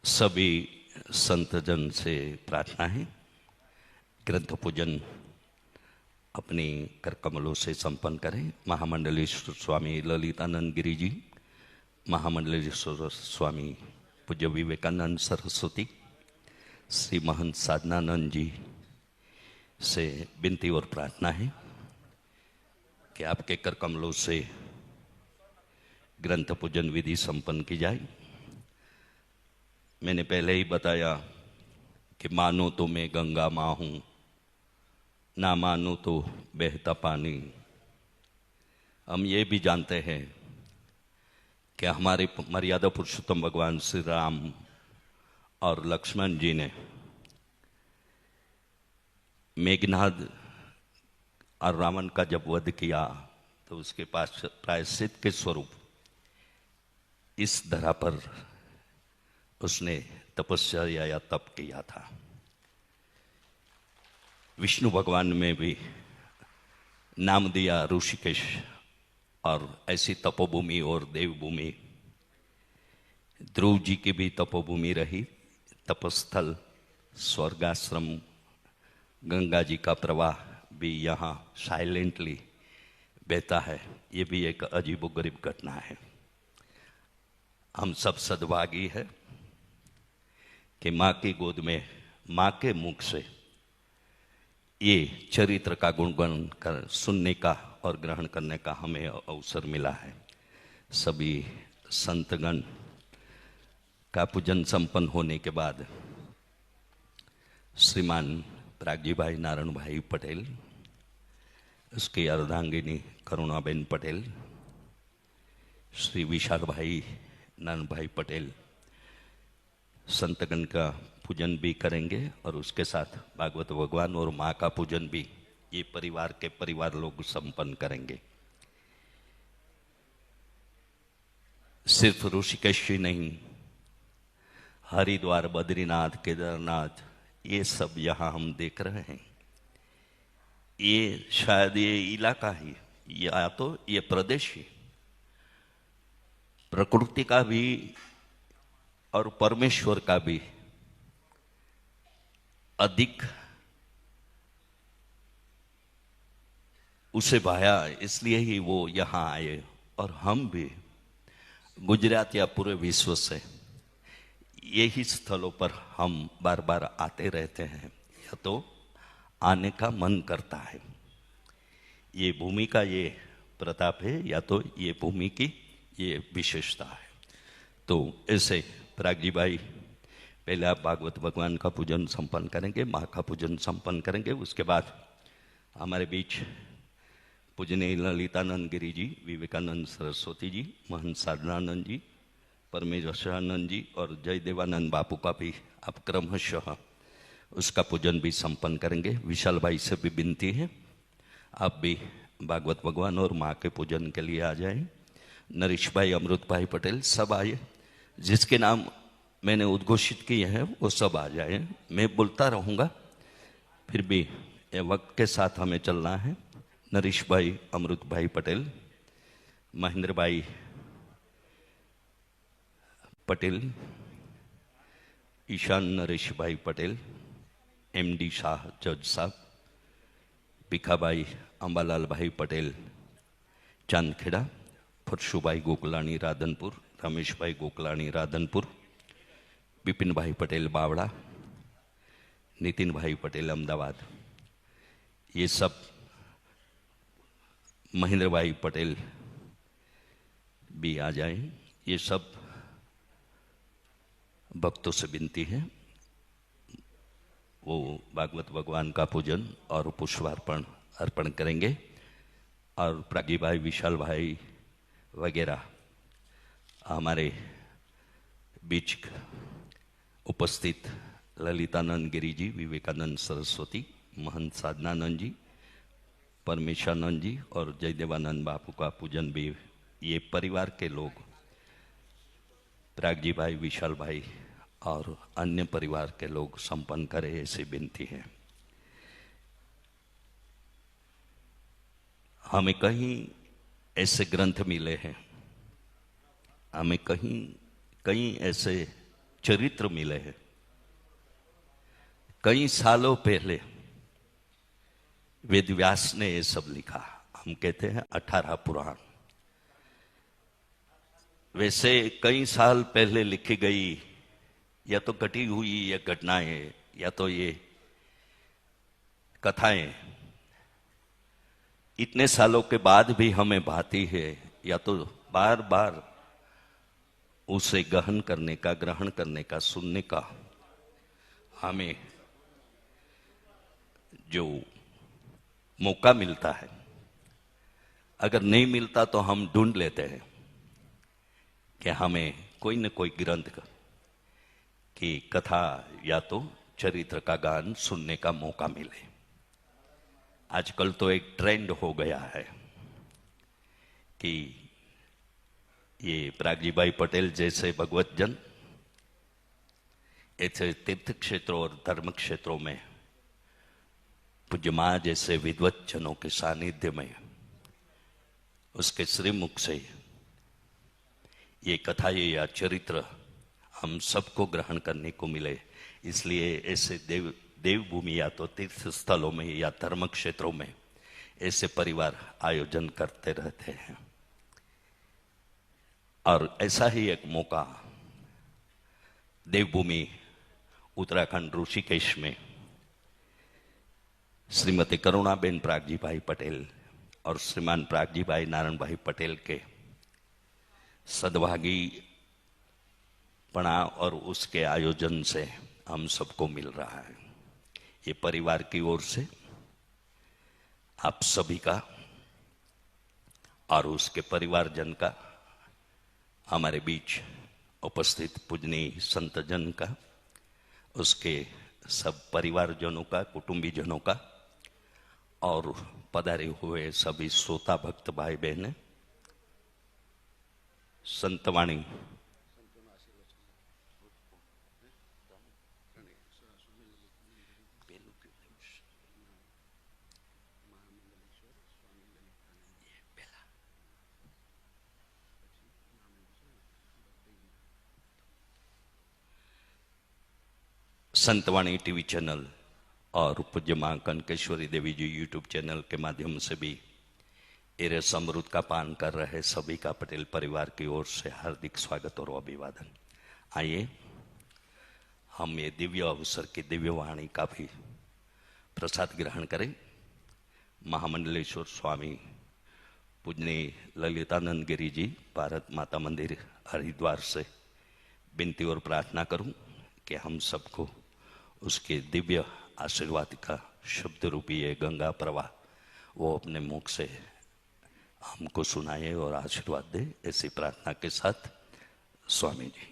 सभी संतजन से प्रार्थना है, ग्रंथ पूजन अपनी कर कमलों से संपन्न करें। महामंडलेश्वर स्वामी ललितानंद गिरी जी, महामंडलेश्वर स्वामी पूज्य विवेकानंद सरस्वती, श्री महंत साधनानंद जी से विनती और प्रार्थना है कि आपके कर कमलों से ग्रंथ पूजन विधि संपन्न की जाए। मैंने पहले ही बताया कि मानो तो मैं गंगा माँ हूँ, ना मानो तो बहता पानी। हम ये भी जानते हैं कि हमारे मर्यादा पुरुषोत्तम भगवान श्री राम और लक्ष्मण जी ने मेघनाद और रावण का जब वध किया तो उसके पास प्रायश्चित के स्वरूप इस धरा पर उसने तपस्या या तप किया था। विष्णु भगवान में भी नाम दिया ऋषिकेश, और ऐसी तपोभूमि और देवभूमि ध्रुव जी की भी तपोभूमि रही। तपस्थल, स्वर्गाश्रम, गंगा जी का प्रवाह भी यहाँ साइलेंटली बहता है। ये भी एक अजीबोगरीब घटना है। हम सब सद्भागी है कि माँ की गोद में, माँ के मुख से ये चरित्र का गुणगान कर सुनने का और ग्रहण करने का हमें अवसर मिला है। सभी संतगण का पूजन संपन्न होने के बाद श्रीमान प्रागजी भाई नारायण भाई पटेल, उसकी अर्धांगिनी करुणाबेन पटेल, श्री विशाल भाई नारायण भाई पटेल संतगण का पूजन भी करेंगे, और उसके साथ भागवत भगवान और माँ का पूजन भी ये परिवार के परिवार लोग संपन्न करेंगे। सिर्फ ऋषिकेश ही नहीं, हरिद्वार, बद्रीनाथ, केदारनाथ, ये सब यहाँ हम देख रहे हैं। ये शायद ये इलाका ही, या तो ये प्रदेश ही प्रकृति का भी और परमेश्वर का भी अधिक उसे भाया, इसलिए ही वो यहाँ आए। और हम भी गुजरात या पूरे विश्व से यही स्थलों पर हम बार बार आते रहते हैं, या तो आने का मन करता है। ये भूमि का ये प्रताप है, या तो ये भूमि की ये विशेषता है। तो ऐसे प्रागजी भाई, पहले आप भागवत भगवान का पूजन संपन्न करेंगे, माँ का पूजन संपन्न करेंगे। उसके बाद हमारे बीच पूजनीय ललितानंद गिरी जी, विवेकानंद सरस्वती जी, महंत साधनानंद जी, परमेश्वरानंद जी और जयदेवानंद बापू का भी आप क्रमशः उसका पूजन भी संपन्न करेंगे। विशाल भाई से भी विनती है, आप भी भागवत भगवान और माँ के पूजन के लिए आ जाएं। नरेश भाई, अमृत भाई पटेल, सब आए। जिसके नाम मैंने उद्घोषित किए हैं वो सब आ जाए। मैं बोलता रहूँगा, फिर भी ये वक्त के साथ हमें चलना है। नरेश भाई, अमृत भाई पटेल, महेंद्र भाई पटेल, ईशान नरेश भाई पटेल, MD शाह जज साहब, भिखाभाई अंबालाल भाई पटेल चांदखेड़ा, फरशुभाई गोकलाणी राधनपुर, रमेश भाई गोकलाणी राधनपुर, विपिन भाई पटेल बावड़ा, नितिन भाई पटेल अहमदाबाद, ये सब, महेंद्र भाई पटेल भी आ जाएं। ये सब भक्तों से विनती है, वो भागवत भगवान का पूजन और पुष्पार्पण अर्पण करेंगे। और प्रागी भाई, विशाल भाई वगैरह हमारे बीच उपस्थित ललितानंद गिरी जी, विवेकानंद सरस्वती, महंत साधनानंद जी, परमेशानंद जी और जयदेवानंद बापू का पूजन भी ये परिवार के लोग, प्रागजी भाई, विशाल भाई और अन्य परिवार के लोग संपन्न करें, ऐसी विनती है। हमें कहीं ऐसे ग्रंथ मिले हैं, हमें कहीं ऐसे चरित्र मिले हैं। कई सालों पहले वेद व्यास ने ये सब लिखा। हम कहते हैं 18 पुराण। वैसे कई साल पहले लिखी गई या तो घटी हुई ये घटनाएं या तो ये कथाएं इतने सालों के बाद भी हमें भाती है, या तो बार बार उसे गहन करने का, ग्रहण करने का, सुनने का हमें जो मौका मिलता है। अगर नहीं मिलता तो हम ढूंढ लेते हैं कि हमें कोई न कोई ग्रंथ की कथा या तो चरित्र का गान सुनने का मौका मिले। आजकल तो एक ट्रेंड हो गया है कि ये प्रागजी भाई पटेल जैसे भगवत जन ऐसे तीर्थ क्षेत्रों और धर्म क्षेत्रों में पूज्य मां जैसे विद्वत जनों के सानिध्य में उसके श्रीमुख से ये कथाएं या चरित्र हम सबको ग्रहण करने को मिले। इसलिए ऐसे देवभूमि या तो तीर्थ स्थलों में या धर्म क्षेत्रों में ऐसे परिवार आयोजन करते रहते हैं। और ऐसा ही एक मौका देवभूमि उत्तराखंड ऋषिकेश में श्रीमती करुणाबेन प्रागजी भाई पटेल और श्रीमान प्रागजी भाई नारायण भाई पटेल के सद्भागी पणा और उसके आयोजन से हम सबको मिल रहा है। ये परिवार की ओर से आप सभी का और उसके परिवारजन का, हमारे बीच उपस्थित पूजनीय संतजन का, उसके सब परिवारजनों का, कुटुंबी जनों का और पधारे हुए सभी श्रोता भक्त भाई बहने, संतवाणी संतवाणी टीवी चैनल और पूज्य मां कनकेश्वरी देवी जी यूट्यूब चैनल के माध्यम से भी एरस अमृत का पान कर रहे सभी का पटेल परिवार की ओर से हार्दिक स्वागत और अभिवादन। आइए हम ये दिव्य अवसर की दिव्य वाणी का भी प्रसाद ग्रहण करें। महामंडलेश्वर स्वामी पूजनीय ललितानंद गिरी जी, भारत माता मंदिर हरिद्वार से विनती और प्रार्थना करूं कि हम सबको उसके दिव्य आशीर्वाद का शुद्ध रूपी ये गंगा प्रवाह वो अपने मुख से हमको सुनाए और आशीर्वाद दे। ऐसी प्रार्थना के साथ स्वामी जी।